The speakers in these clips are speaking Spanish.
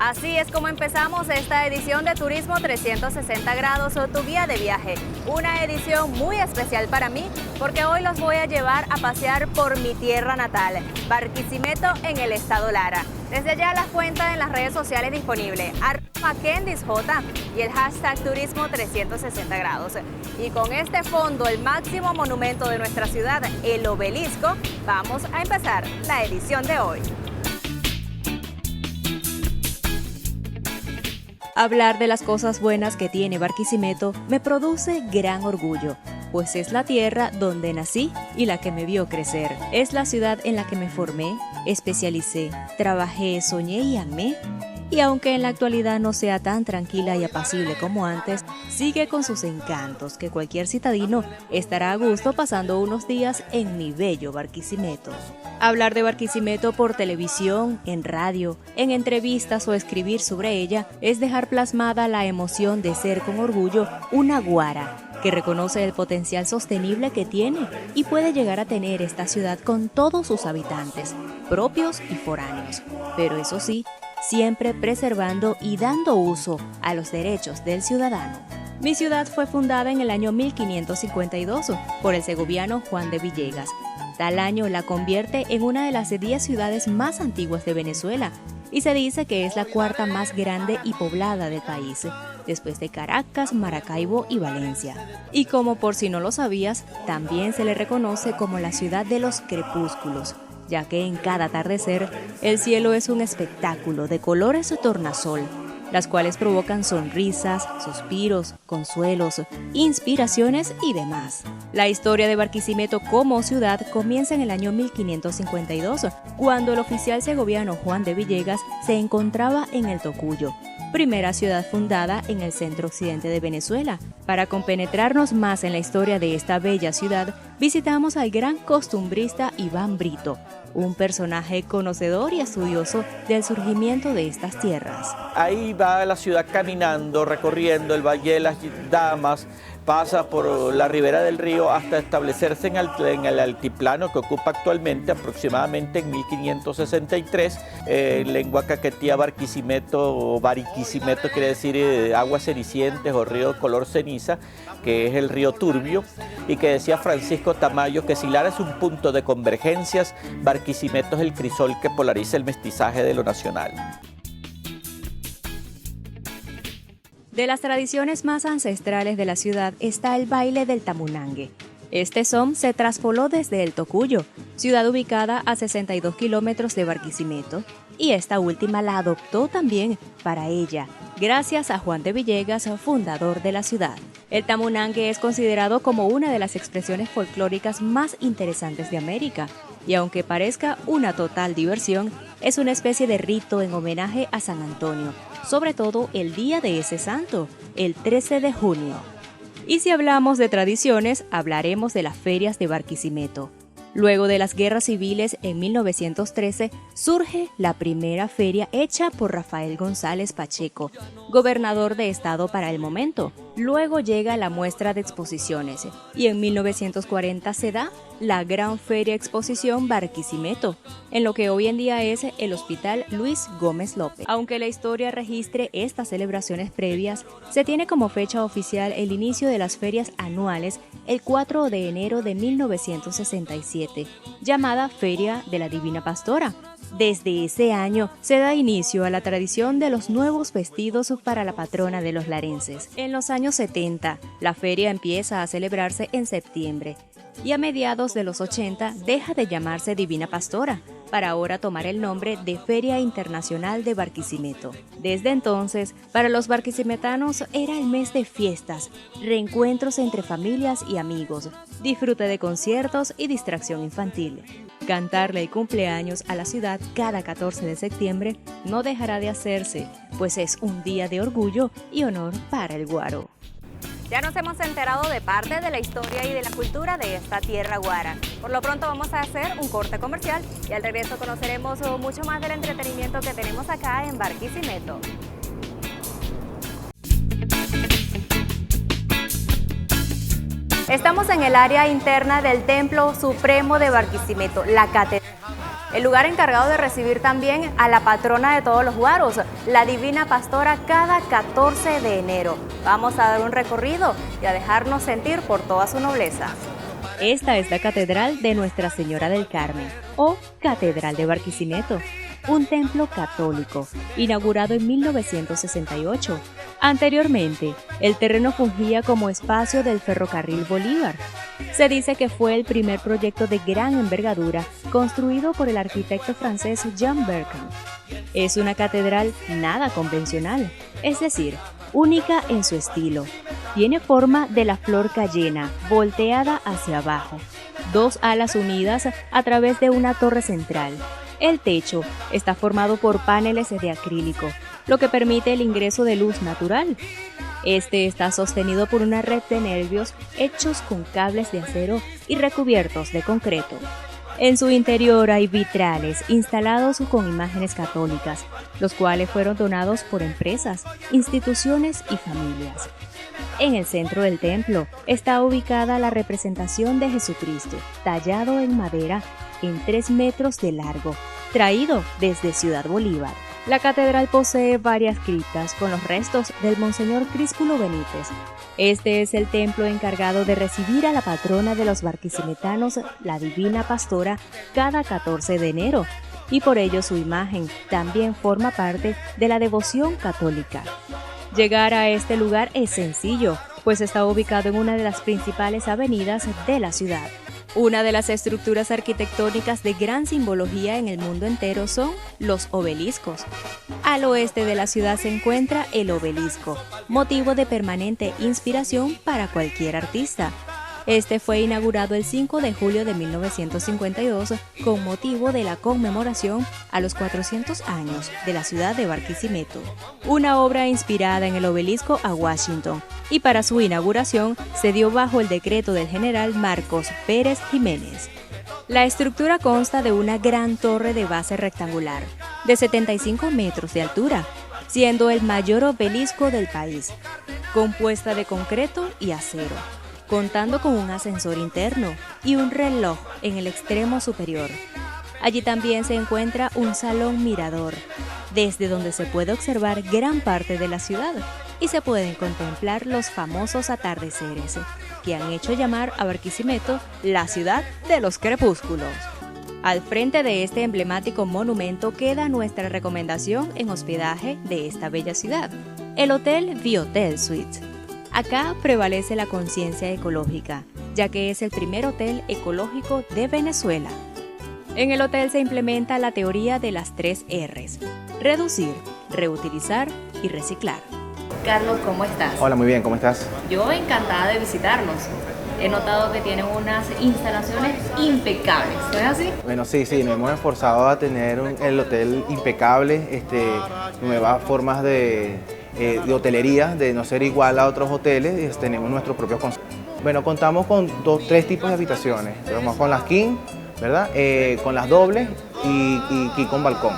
Así es como empezamos esta edición de Turismo 360 grados o tu guía de viaje. Una edición muy especial para mí porque hoy los voy a llevar a pasear por mi tierra natal, Barquisimeto en el estado Lara. Desde ya la cuenta en las redes sociales disponible, @CandisJ y el hashtag Turismo 360 grados. Y con este fondo, el máximo monumento de nuestra ciudad, el Obelisco, vamos a empezar la edición de hoy. Hablar de las cosas buenas que tiene Barquisimeto me produce gran orgullo, pues es la tierra donde nací y la que me vio crecer. Es la ciudad en la que me formé, especialicé, trabajé, soñé y amé. Y aunque en la actualidad no sea tan tranquila y apacible como antes, sigue con sus encantos que cualquier citadino estará a gusto pasando unos días en mi bello Barquisimeto. Hablar de Barquisimeto por televisión, en radio, en entrevistas o escribir sobre ella es dejar plasmada la emoción de ser con orgullo una guara que reconoce el potencial sostenible que tiene y puede llegar a tener esta ciudad con todos sus habitantes, propios y foráneos. Pero eso sí, siempre preservando y dando uso a los derechos del ciudadano. Mi ciudad fue fundada en el año 1552 por el segoviano Juan de Villegas. Tal año la convierte en una de las 10 ciudades más antiguas de Venezuela y se dice que es la cuarta más grande y poblada del país, después de Caracas, Maracaibo y Valencia. Y como por si no lo sabías, también se le reconoce como la ciudad de los crepúsculos, ya que en cada atardecer el cielo es un espectáculo de colores tornasol, las cuales provocan sonrisas, suspiros, consuelos, inspiraciones y demás. La historia de Barquisimeto como ciudad comienza en el año 1552, cuando el oficial segoviano Juan de Villegas se encontraba en el Tocuyo, primera ciudad fundada en el centro occidente de Venezuela. Para compenetrarnos más en la historia de esta bella ciudad, visitamos al gran costumbrista Iván Brito, un personaje conocedor y estudioso del surgimiento de estas tierras. Ahí va la ciudad caminando, recorriendo el Valle de las Damas, pasa por la ribera del río hasta establecerse en el altiplano que ocupa actualmente, aproximadamente en 1563, lengua caquetía Barquisimeto o Bariquisimeto quiere decir aguas cenicientes o río color ceniza, que es el río Turbio, y que decía Francisco Tamayo que si Lara es un punto de convergencias, Barquisimeto es el crisol que polariza el mestizaje de lo nacional. De las tradiciones más ancestrales de la ciudad está el baile del tamunangue. Este son se traspoló desde el Tocuyo, ciudad ubicada a 62 kilómetros de Barquisimeto, y esta última la adoptó también para ella, gracias a Juan de Villegas, fundador de la ciudad. El tamunangue es considerado como una de las expresiones folclóricas más interesantes de América, y aunque parezca una total diversión, es una especie de rito en homenaje a San Antonio, sobre todo el día de ese santo, el 13 de junio. Y si hablamos de tradiciones, hablaremos de las ferias de Barquisimeto. Luego de las guerras civiles en 1913, surge la primera feria hecha por Rafael González Pacheco, gobernador de estado para el momento. Luego llega la muestra de exposiciones y en 1940 se da la Gran Feria Exposición Barquisimeto, en lo que hoy en día es el Hospital Luis Gómez López. Aunque la historia registre estas celebraciones previas, se tiene como fecha oficial el inicio de las ferias anuales el 4 de enero de 1967, llamada Feria de la Divina Pastora. Desde ese año se da inicio a la tradición de los nuevos vestidos para la patrona de los larenses. En los años 70, la feria empieza a celebrarse en septiembre y a mediados de los 80 deja de llamarse Divina Pastora, para ahora tomar el nombre de Feria Internacional de Barquisimeto. Desde entonces, para los barquisimetanos era el mes de fiestas, reencuentros entre familias y amigos, disfrute de conciertos y distracción infantil. Cantarle el cumpleaños a la ciudad cada 14 de septiembre no dejará de hacerse, pues es un día de orgullo y honor para el guaro. Ya nos hemos enterado de parte de la historia y de la cultura de esta tierra guara. Por lo pronto vamos a hacer un corte comercial y al regreso conoceremos mucho más del entretenimiento que tenemos acá en Barquisimeto. Estamos en el área interna del Templo Supremo de Barquisimeto, la Catedral. el lugar encargado de recibir también a la patrona de todos los guaros, la Divina Pastora, cada 14 de enero. Vamos a dar un recorrido y a dejarnos sentir por toda su nobleza. Esta es la Catedral de Nuestra Señora del Carmen, o Catedral de Barquisimeto, un templo católico, inaugurado en 1968. Anteriormente, el terreno fungía como espacio del ferrocarril Bolívar. Se dice que fue el primer proyecto de gran envergadura construido por el arquitecto francés Jean Berquin. Es una catedral nada convencional, es decir, única en su estilo. Tiene forma de la flor cayena, volteada hacia abajo, dos alas unidas a través de una torre central. El techo está formado por paneles de acrílico, lo que permite el ingreso de luz natural. Este está sostenido por una red de nervios hechos con cables de acero y recubiertos de concreto. En su interior hay vitrales instalados con imágenes católicas, los cuales fueron donados por empresas, instituciones y familias. En el centro del templo está ubicada la representación de Jesucristo, tallado en madera en 3 metros de largo, traído desde Ciudad Bolívar. La catedral posee varias criptas con los restos del Monseñor Críspulo Benítez. Este es el templo encargado de recibir a la patrona de los barquisimetanos, la Divina Pastora, cada 14 de enero, y por ello su imagen también forma parte de la devoción católica. Llegar a este lugar es sencillo, pues está ubicado en una de las principales avenidas de la ciudad. Una de las estructuras arquitectónicas de gran simbología en el mundo entero son los obeliscos. Al oeste de la ciudad se encuentra el obelisco, motivo de permanente inspiración para cualquier artista. Este fue inaugurado el 5 de julio de 1952 con motivo de la conmemoración a los 400 años de la ciudad de Barquisimeto. Una obra inspirada en el obelisco a Washington, y para su inauguración se dio bajo el decreto del general Marcos Pérez Jiménez. La estructura consta de una gran torre de base rectangular, de 75 metros de altura, siendo el mayor obelisco del país, compuesta de concreto y acero, contando con un ascensor interno y un reloj en el extremo superior. Allí también se encuentra un salón mirador, desde donde se puede observar gran parte de la ciudad y se pueden contemplar los famosos atardeceres, que han hecho llamar a Barquisimeto la ciudad de los crepúsculos. Al frente de este emblemático monumento queda nuestra recomendación en hospedaje de esta bella ciudad, el Hotel Viotel Suites. Acá prevalece la conciencia ecológica, ya que es el primer hotel ecológico de Venezuela. En el hotel se implementa la teoría de las 3 R's: reducir, reutilizar y reciclar. Carlos, ¿cómo estás? Hola, muy bien, ¿cómo estás? Yo encantada de visitarlos. He notado que tienen unas instalaciones impecables, ¿no es así? Bueno, sí, nos hemos esforzado a tener el hotel impecable, nuevas formas de hotelería, de no ser igual a otros hoteles, tenemos nuestros propios conceptos. Bueno, contamos con 3 tipos de habitaciones, tenemos con las king, ¿verdad? Con las dobles y con balcón.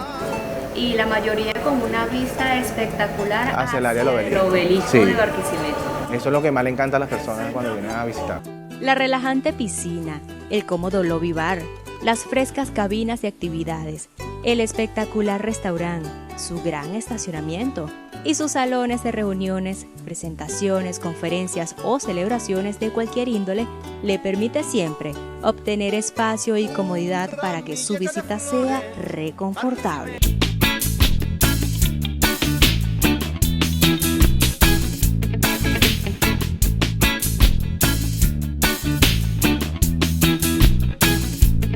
Y la mayoría con una vista espectacular hacia el área del obelisco sí. de Barquisimeto. Eso es lo que más le encanta a las personas cuando vienen a visitar. La relajante piscina, el cómodo lobby bar, las frescas cabinas de actividades, el espectacular restaurante, su gran estacionamiento y sus salones de reuniones, presentaciones, conferencias o celebraciones de cualquier índole le permite siempre obtener espacio y comodidad para que su visita sea reconfortable.